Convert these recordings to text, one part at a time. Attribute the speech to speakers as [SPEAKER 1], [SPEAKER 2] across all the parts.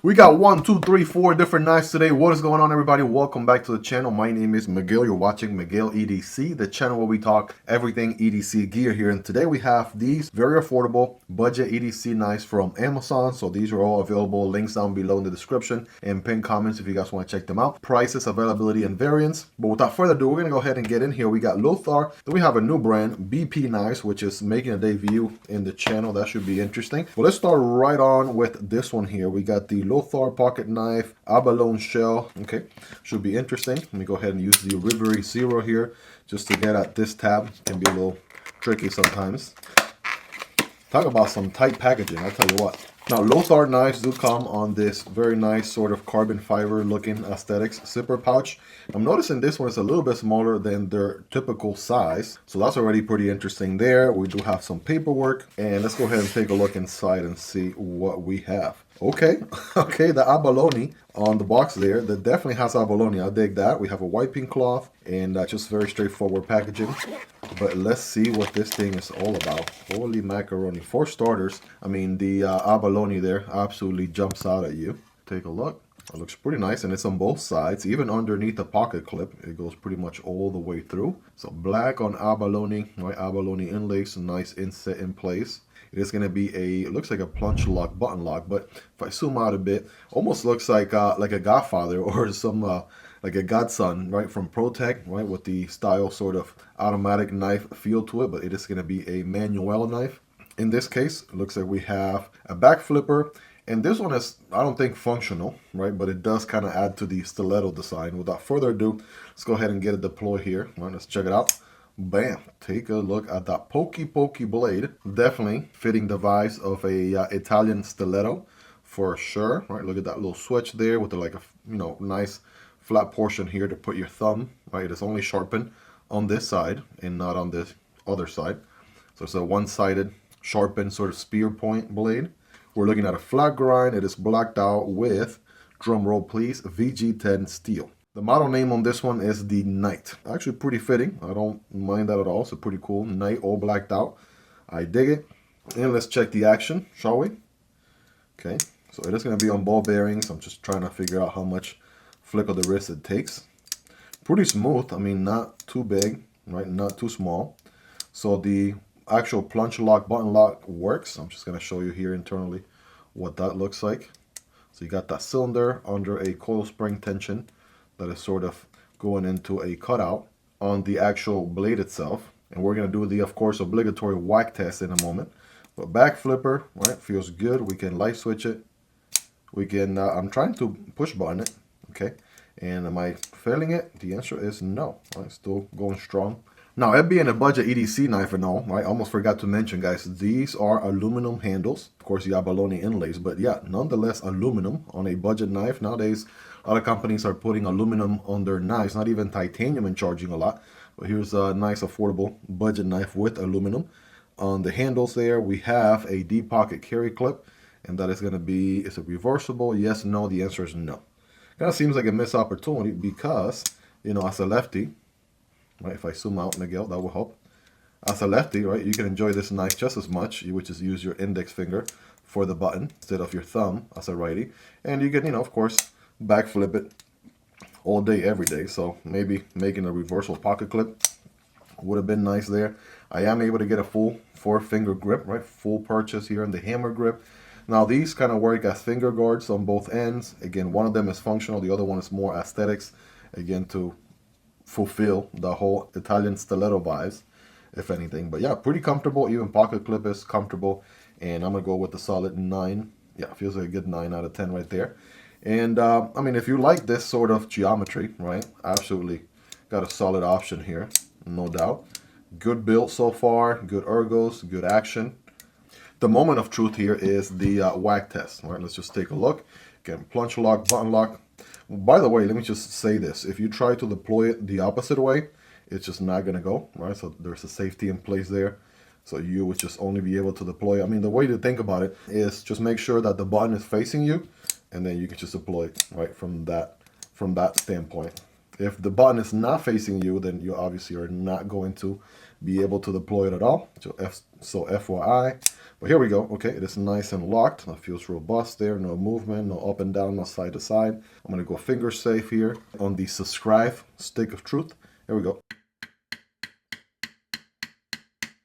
[SPEAKER 1] We got 1, 2, 3, 4 different knives today. What is going on, everybody? Welcome back to the channel. My name is Miguel. You're watching Miguel EDC, the channel where we talk everything EDC gear here. And today we have these very affordable budget EDC knives from Amazon. So these are all available. Links down below in the description and pinned comments if you guys want to check them out. Prices, availability, and variants. But without further ado, we're going to go ahead and get in here. We got Lothar. Then we have a new brand, BP Knives, which is making a debut in the channel. That should be interesting. But let's start right on with this one here. We got the Lothar pocket knife, abalone shell. Okay, should be interesting. Let me go ahead and use the Rivery Zero here just to get at this tab. Can be a little tricky sometimes. Talk about some tight packaging, I'll tell you what. Now, Lothar knives do come on this very nice sort of carbon fiber looking aesthetics zipper pouch. I'm noticing this one is a little bit smaller than their typical size, so that's already pretty interesting there. We do have some paperwork, and let's go ahead and take a look inside and see what we have. Okay, okay, the abalone on the box there, that definitely has abalone. I dig that. We have a wiping cloth and just very straightforward packaging. But let's see what this thing is all about. Holy macaroni. For starters, I mean, the abalone there absolutely jumps out at you. Take a look. It looks pretty nice, and it's on both sides. Even underneath the pocket clip, it goes pretty much all the way through. So black on abalone, right? Abalone inlays, nice inset in place. It is going to be it looks like a plunge lock, button lock, but if I zoom out a bit, almost looks like a Godfather or some like a Godson, right, from ProTech, right, with the style sort of automatic knife feel to it, but it is going to be a manual knife. In this case, it looks like we have a back flipper, and this one is, I don't think, functional, right, but it does kind of add to the stiletto design. Without further ado, let's go ahead and get it deployed here. Right, let's check it out. Bam! Take a look at that pokey blade. Definitely fitting the vibes of a Italian stiletto for sure. Right, look at that little switch there with like a nice flat portion here to put your thumb. Right, it's only sharpened on this side and not on this other side. So it's a one-sided sharpened sort of spear point blade. We're looking at a flat grind. It is blacked out with, drum roll please, VG10 steel. The model name on this one is the Knight. Actually pretty fitting. I don't mind that at all. It's a pretty cool Knight, all blacked out. I dig it. And let's check the action, shall we? Okay, so it is going to be on ball bearings. I'm just trying to figure out how much flick of the wrist it takes. Pretty smooth. I mean, not too big, right? Not too small. So the actual plunge lock, button lock works. I'm just going to show you here internally what that looks like. So you got that cylinder under a coil spring tension that is sort of going into a cutout on the actual blade itself. And we're going to do the, of course, obligatory whack test in a moment. But back flipper, right, feels good. We can light switch it. We can, I'm trying to push button it, okay? And am I failing it? The answer is no. Right, still going strong. Now, it being a budget EDC knife and all, right, I almost forgot to mention, guys, these are aluminum handles. Of course, the abalone inlays, but yeah, nonetheless, aluminum on a budget knife. Nowadays, a lot of companies are putting aluminum on their knives, not even titanium, and charging a lot. But here's a nice, affordable budget knife with aluminum. On the handles there, we have a deep pocket carry clip, and that is going to be, is it reversible? Yes, no, the answer is no. Kind of seems like a missed opportunity because, you know, as a lefty, right, if I zoom out, Miguel, that will help. As a lefty, right, you can enjoy this knife just as much. You would just use your index finger for the button instead of your thumb as a righty. And you can, you know, of course, back flip it all day, every day. So maybe making a reversal pocket clip would have been nice there. I am able to get a full 4-finger grip, right, full purchase here on the hammer grip. Now these kind of work as finger guards on both ends. Again, one of them is functional, the other one is more aesthetics, again, to fulfill the whole Italian stiletto vibes, if anything. But yeah, pretty comfortable. Even pocket clip is comfortable, and I'm gonna go with the solid 9. Yeah, feels like a good 9 out of 10 right there. And I mean, if you like this sort of geometry, right, absolutely got a solid option here, no doubt. Good build so far, good ergos, good action. The moment of truth here is the whack test. All right, let's just take a look. Again, plunge lock, button lock. By the way, let me just say this. If you try to deploy it the opposite way, it's just not going to go, right? So there's a safety in place there. So you would just only be able to deploy. I mean, the way to think about it is just make sure that the button is facing you, and then you can just deploy it, right, from that standpoint. If the button is not facing you, then you obviously are not going to be able to deploy it at all. So FYI. But here we go. Okay, it is nice and locked. It feels robust there. No movement, no up and down, no side to side. I'm going to go finger safe here on the subscribe stick of truth. Here we go.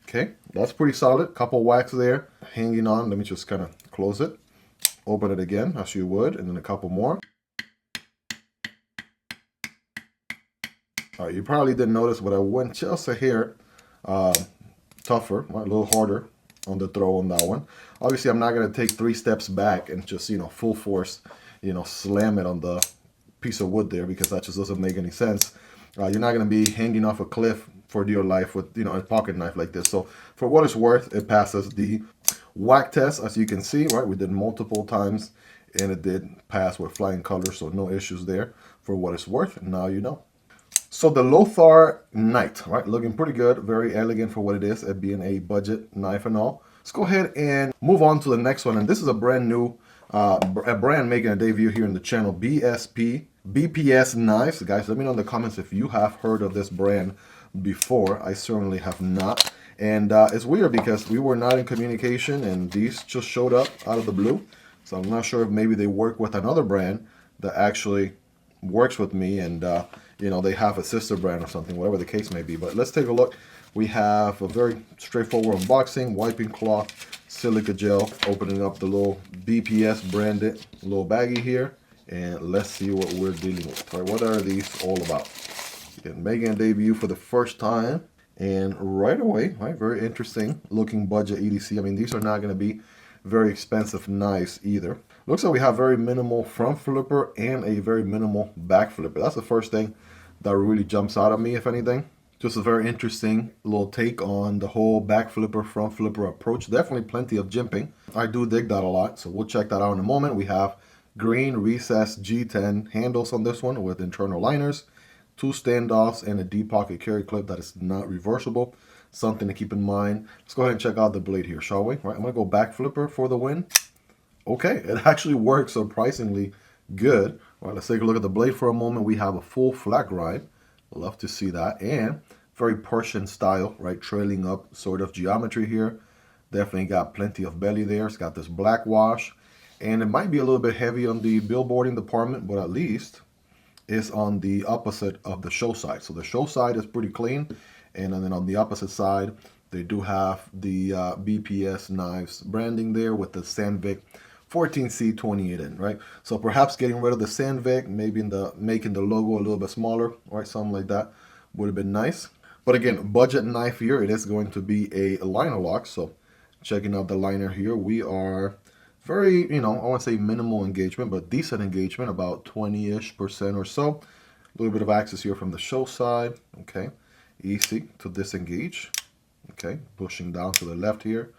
[SPEAKER 1] Okay, that's pretty solid. Couple whacks there hanging on. Let me just kind of close it. Open it again as you would, and then a couple more. All right, you probably didn't notice, but I went just a hair tougher, a little harder on the throw on that one. Obviously, I'm not going to take 3 steps back and just, full force, slam it on the piece of wood there, because that just doesn't make any sense. You're not going to be hanging off a cliff for dear life with, a pocket knife like this. So for what it's worth, it passes the whack test, as you can see, right? We did multiple times and it did pass with flying colors, so no issues there for what it's worth. Now you know. So the Lothar Knight, right, looking pretty good, very elegant for what it is, it being a budget knife and all. Let's go ahead and move on to the next one, and this is a brand new, a brand making a debut here in the channel, BPS Knives. Guys, let me know in the comments if you have heard of this brand before. I certainly have not, and it's weird because we were not in communication, and these just showed up out of the blue. So I'm not sure if maybe they work with another brand that actually works with me, and they have a sister brand or something, whatever the case may be. But let's take a look. We have a very straightforward unboxing, wiping cloth, silica gel, opening up the little BPS branded little baggie here, and let's see what we're dealing with. All right, what are these all about? Again, making a debut for the first time, and right away, right, very interesting looking budget EDC. I mean, these are not going to be very expensive knives either. Looks like we have very minimal front flipper and a very minimal back flipper. That's the first thing that really jumps out at me, if anything. Just a very interesting little take on the whole back flipper, front flipper approach. Definitely plenty of jimping. I do dig that a lot, so we'll check that out in a moment. We have green recessed G10 handles on this one with internal liners, 2 standoffs, and a deep pocket carry clip that is not reversible. Something to keep in mind. Let's go ahead and check out the blade here, shall we? All right, I'm going to go back flipper for the win. Okay, it actually works surprisingly good. All right, let's take a look at the blade for a moment. We have a full flat grind. Love to see that. And very Persian style, right? Trailing up sort of geometry here. Definitely got plenty of belly there. It's got this black wash. And it might be a little bit heavy on the billboarding department, but at least it's on the opposite of the show side. So the show side is pretty clean. And then on the opposite side, they do have the BPS Knives branding there with the Sandvik 14C28N, right? So perhaps getting rid of the Sandvik, maybe making the logo a little bit smaller, right? Something like that would have been nice. But again, budget knife here, it is going to be a liner lock. So checking out the liner here, we are very, I want to say minimal engagement, but decent engagement, about 20-ish% or so. A little bit of access here from the show side, okay? Easy to disengage, okay? Pushing down to the left here.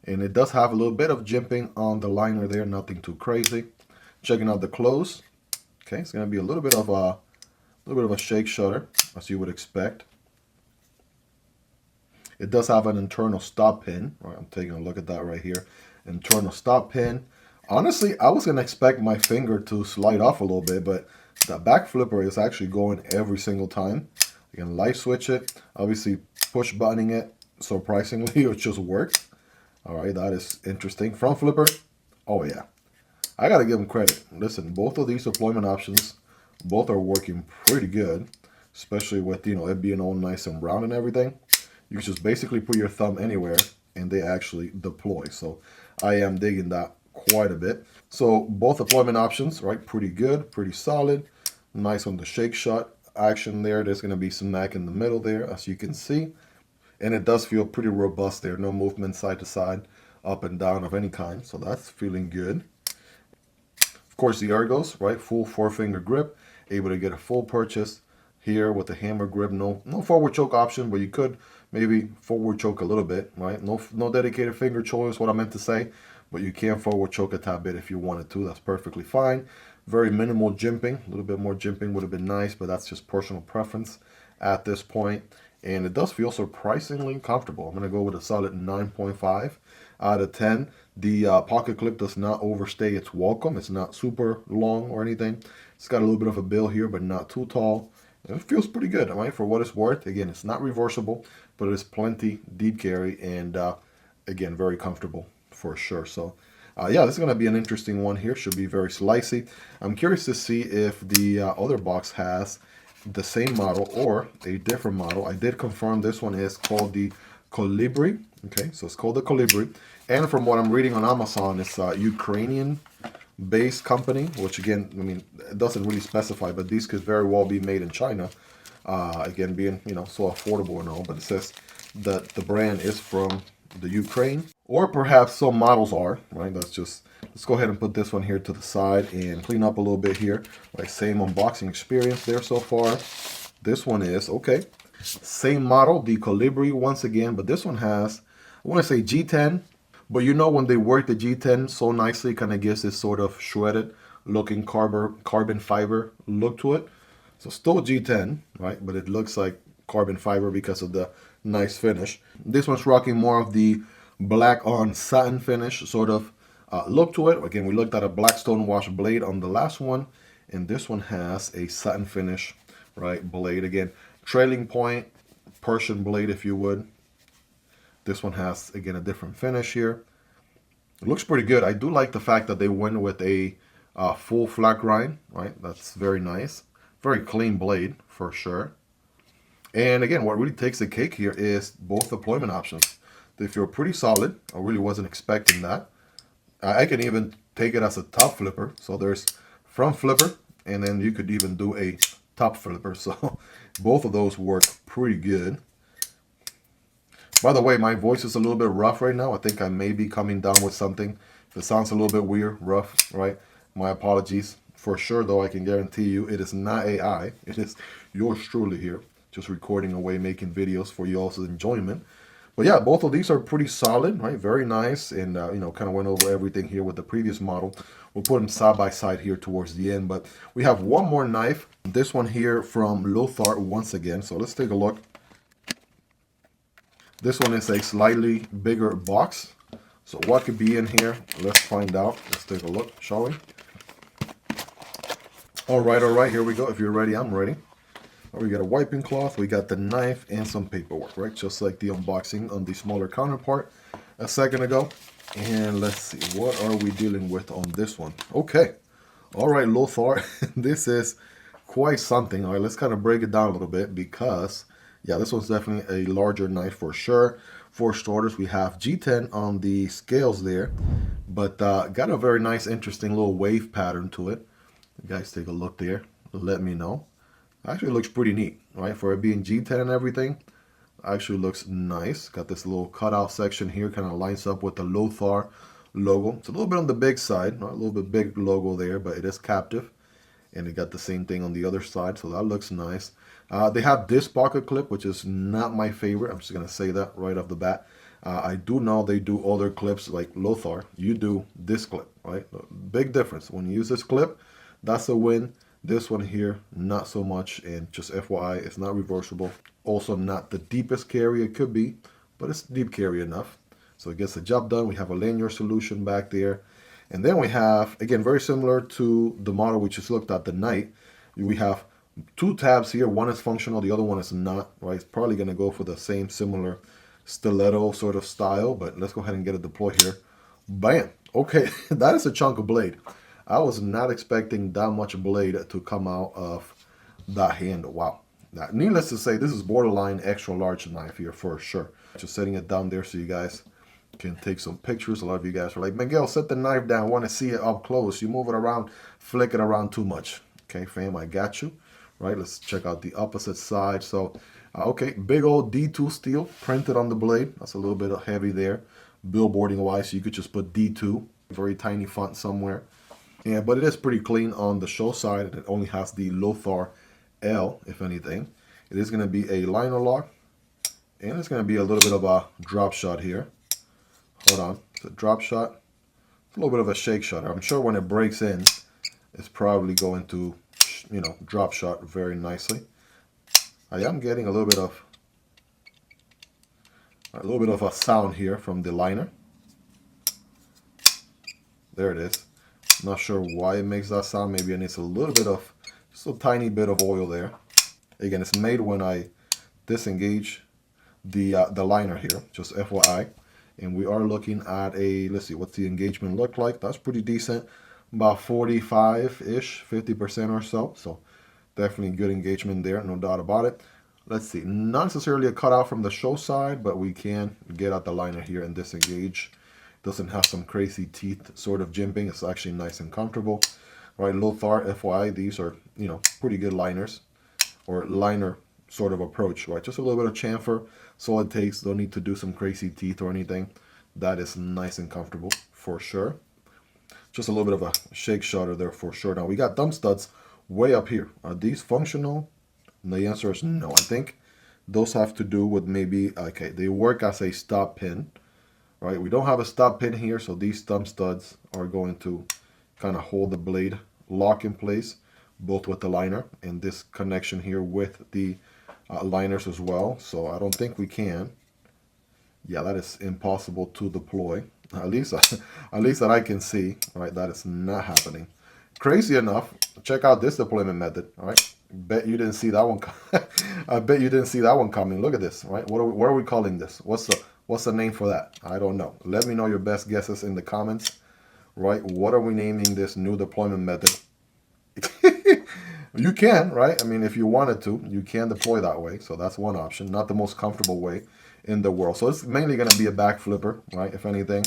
[SPEAKER 1] And it does have a little bit of jimping on the liner there, nothing too crazy. Checking out the close. Okay, it's going to be a little bit of a shake shutter, as you would expect. It does have an internal stop pin. All right, I'm taking a look at that right here. Internal stop pin. Honestly, I was going to expect my finger to slide off a little bit, but the back flipper is actually going every single time. You can light switch it. Obviously, push buttoning it. Surprisingly, it just works. All right, that is interesting. Front flipper, oh yeah. I gotta give them credit. Listen, both of these deployment options, both are working pretty good, especially with, it being all nice and round and everything. You can just basically put your thumb anywhere and they actually deploy. So I am digging that quite a bit. So both deployment options, right, pretty good, pretty solid. Nice on the shake shot action there. There's gonna be some knack in the middle there, as you can see. And it does feel pretty robust there. No movement side to side, up and down of any kind. So that's feeling good. Of course, the ergos, right? Full 4-finger grip. Able to get a full purchase here with the hammer grip. No forward choke option, but you could maybe forward choke a little bit, right? No dedicated finger choice, what I meant to say. But you can forward choke a tad bit if you wanted to. That's perfectly fine. Very minimal jimping. A little bit more jimping would have been nice, but that's just personal preference at this point. And it does feel surprisingly comfortable. I'm going to go with a solid 9.5 out of 10. The pocket clip does not overstay its welcome. It's not super long or anything. It's got a little bit of a bill here, but not too tall. And it feels pretty good, right? For what it's worth. Again, it's not reversible, but it is plenty deep carry and again, very comfortable for sure. So yeah, this is going to be an interesting one here. Should be very slicey. I'm curious to see if the other box has the same model or a different model. I did confirm this one is called the Colibri. Okay, so it's called the Colibri. And from what I'm reading on Amazon, it's a Ukrainian-based company, which again, I mean, it doesn't really specify, but these could very well be made in China. Again, being, you know, so affordable and all, but it says that the brand is from the Ukraine, or perhaps some models are, right? Let's go ahead and put this one here to the side and clean up a little bit here. Like, same unboxing experience there so far. This one is, okay, same model, the Colibri once again, but this one has, I want to say G10, but you know when they work the G10 so nicely, it kind of gives this sort of shredded looking carbon fiber look to it. So still G10, right? But it looks like carbon fiber because of the nice finish. This one's rocking more of the black on satin finish sort of look to it. Again, we looked at a black stonewash blade on the last one, and this one has a satin finish, right, blade. Again, trailing point, Persian blade, if you would. This one has, again, a different finish here. It looks pretty good. I do like the fact that they went with a full flat grind, right? That's very nice. Very clean blade, for sure. And again, what really takes the cake here is both deployment options. They feel pretty solid. I really wasn't expecting that. I can even take it as a top flipper. So there's front flipper, and then you could even do a top flipper. So both of those work pretty good. By the way, my voice is a little bit rough right now. I think I may be coming down with something. If it sounds a little bit weird, rough, right? My apologies. For sure, though, I can guarantee you it is not AI. It is yours truly here, just recording away, making videos for you all's enjoyment. But yeah, both of these are pretty solid, right? Very nice. And, you know, kind of went over everything here with the previous model. We'll put them side by side here towards the end. But we have one more knife. This one here from Lothar once again. So let's take a look. This one is a slightly bigger box. So what could be in here? Let's find out. Let's take a look, shall we? All right, here we go. If you're ready, I'm ready. We got a wiping cloth, we got the knife, and some paperwork, right? Just like the unboxing on the smaller counterpart a second ago. And let's see, what are we dealing with on this one? Okay. All right, Lothar, this is quite something. All right, let's kind of break it down a little bit because, yeah, this one's definitely a larger knife for sure. For starters, we have G10 on the scales there, but got a very nice, interesting little wave pattern to it. You guys take a look there. Let me know. Actually looks pretty neat, right? For it being G10 and everything, actually looks nice. Got this little cutout section here, kind of lines up with the Lothar logo. It's a little bit on the big side, right? A little bit big logo there, but it is captive. And it got the same thing on the other side, so that looks nice. They have this pocket clip, which is not my favorite. I'm just going to say that right off the bat. I do know they do other clips like Lothar. You do this clip, right? Big difference. When you use this clip, that's a win. This one here, not so much. And just FYI, it's not reversible. Also not the deepest carry it could be, but it's deep carry enough. So it gets the job done. We have a lanyard solution back there. And then we have, again, very similar to the model we just looked at, the Knight. We have two tabs here. One is functional, the other one is not, right? It's probably going to go for the same similar stiletto sort of style, but let's go ahead and get it deployed here. Bam. Okay, that is a chunk of blade. I was not expecting that much blade to come out of that handle. Wow. Now, needless to say, this is borderline extra large knife here for sure. Just setting it down there so you guys can take some pictures. A lot of you guys are like, Miguel, set the knife down. I want to see it up close. You move it around, flick it around too much. Okay, fam, I got you. Right, let's check out the opposite side. So, okay, big old D2 steel printed on the blade. That's a little bit heavy there. Billboarding wise, you could just put D2, very tiny font somewhere. Yeah, but it is pretty clean on the show side. It only has the Lothar L, if anything. It is going to be a liner lock. And it's going to be a little bit of a drop shot here. Hold on. It's a drop shot. It's a little bit of a shake shot. I'm sure when it breaks in, it's probably going to, you know, drop shot very nicely. I am getting a little bit of a sound here from the liner. There it is. Not sure why it makes that sound. Maybe it needs a little bit of, just a tiny bit of oil there. Again, it's made when I disengage the liner here, just FYI. And we are looking at a, let's see, what's the engagement look like? That's pretty decent, about 45-ish, 50% or so. So definitely good engagement there, no doubt about it. Let's see, not necessarily a cutout from the show side, but we can get out the liner here and disengage. Doesn't have some crazy teeth sort of jimping. It's actually nice and comfortable. All right, Lothar, FYI, these are, you know, pretty good liners, or liner sort of approach, right? Just a little bit of chamfer, solid takes, don't need to do some crazy teeth or anything. That is nice and comfortable for sure. Just a little bit of a shake shutter there for sure. Now we got thumb studs way up here. Are these functional? And the answer is no. I think those have to do with maybe, okay, they work as a stop pin, right? We don't have a stop pin here, so these thumb studs are going to kind of hold the blade lock in place, both with the liner and this connection here with the liners as well. So I don't think we can. Yeah, that is impossible to deploy. At least that I can see. All right, that is not happening. Crazy enough, check out this deployment method. All right, bet you didn't see that one. I bet you didn't see that one coming. Look at this. Right, what are we calling this? What's the name for that? I don't know. Let me know your best guesses in the comments. Right, what are we naming this new deployment method? You can, right? I mean, if you wanted to, you can deploy that way. So that's one option. Not the most comfortable way in the world. So it's mainly going to be a back flipper, right? If anything,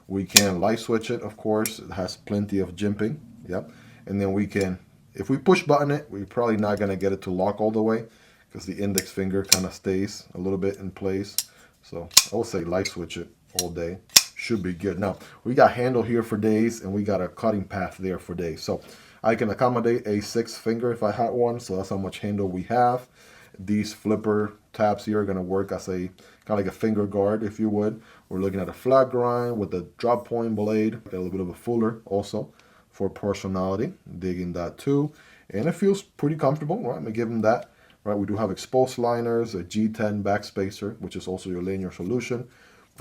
[SPEAKER 1] we can light switch it, of course. It has plenty of jimping. Yep. And then we can, if we push button it, we're probably not going to get it to lock all the way because the index finger kind of stays a little bit in place. So I would say light switch it all day. Should be good. Now, we got handle here for days, and we got a cutting path there for days. So I can accommodate a 6 finger if I had one, so that's how much handle we have. These flipper tabs here are going to work as a kind of like a finger guard, if you would. We're looking at a flat grind with a drop point blade, a little bit of a fuller also for personality. Digging that too, and it feels pretty comfortable, right? I'm gonna give them that. Right, we do have exposed liners, a G10 backspacer, which is also your linear solution,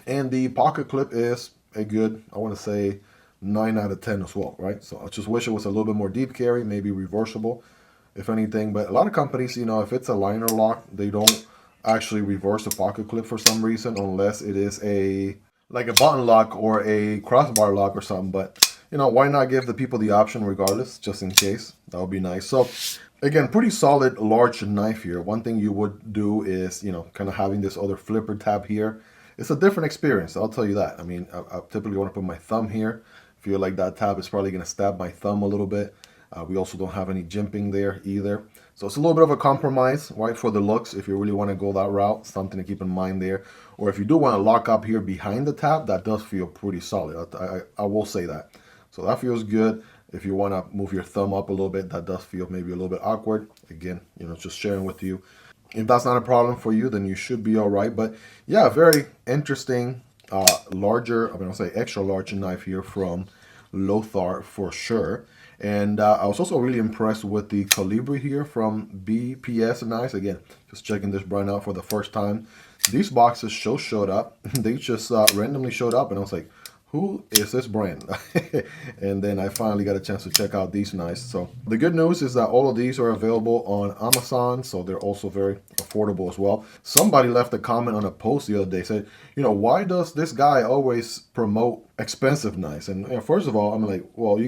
[SPEAKER 1] and the pocket clip is a good, I want to say, 9 out of 10 as well, right? So I just wish it was a little bit more deep carry, maybe reversible, if anything. But a lot of companies, you know, if it's a liner lock, they don't actually reverse the pocket clip for some reason, unless it is like a button lock or a crossbar lock or something. But, you know, why not give the people the option regardless, just in case? That would be nice. So again, pretty solid large knife here. One thing you would do is, you know, kind of having this other flipper tab here. It's a different experience, I'll tell you that. I mean, I typically want to put my thumb here. Feel like that tab is probably going to stab my thumb a little bit. We also don't have any jimping there either. So it's a little bit of a compromise, right, for the looks. If you really want to go that route, something to keep in mind there. Or if you do want to lock up here behind the tab, that does feel pretty solid. I will say that. So that feels good. If you want to move your thumb up a little bit, that does feel maybe a little bit awkward. Again, you know, just sharing with you. If that's not a problem for you, then you should be all right. But yeah, very interesting, larger, I'm going to say extra large knife here from Lothar for sure. And I was also really impressed with the Calibri here from BPS Knives. Again, just checking this brand out for the first time. These boxes showed up. They just randomly showed up, and I was like, who is this brand? And then I finally got a chance to check out these knives. So the good news is that all of these are available on Amazon, so they're also very affordable as well. Somebody left a comment on a post the other day, said, you know, why does this guy always promote expensive knives? And you know, first of all, I'm like, well,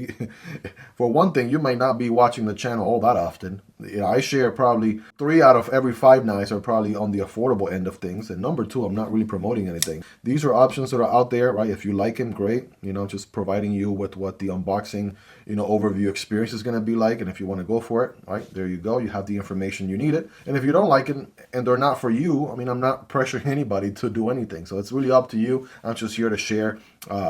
[SPEAKER 1] for one thing, you might not be watching the channel all that often. You know, I share probably 3 out of every 5 knives are probably on the affordable end of things. And number 2, I'm not really promoting anything. These are options that are out there, right? If you like them, great. You know, just providing you with what the unboxing, you know, overview experience is going to be like. And if you want to go for it, right, there you go. You have the information you need it. And if you don't like it and they're not for you, I mean, I'm not pressuring anybody to do anything. So it's really up to you. I'm just here to share,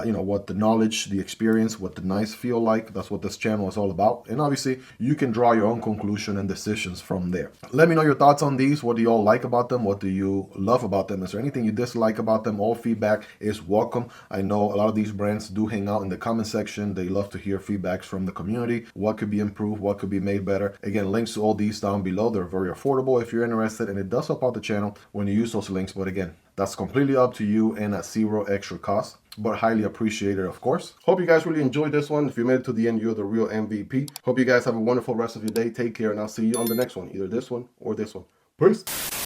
[SPEAKER 1] you know, what the knowledge, the experience, what the knives feel like. That's what this channel is all about. And obviously, you can draw your own conclusion and decisions from there. Let me know your thoughts on these. What do you all like about them? What do you love about them? Is there anything you dislike about them? All feedback is welcome. I know a lot of these brands do hang out in the comment section. They love to hear feedbacks from the community. What could be improved? What could be made better? Again, links to all these down below. They're very affordable if you're interested, and it does help out the channel when you use those links. But again, That's completely up to you and at zero extra cost, but highly appreciated, of course. Hope you guys really enjoyed this one. If you made it to the end, you're the real MVP. Hope you guys have a wonderful rest of your day. Take care, and I'll see you on the next one, either this one or this one. Peace.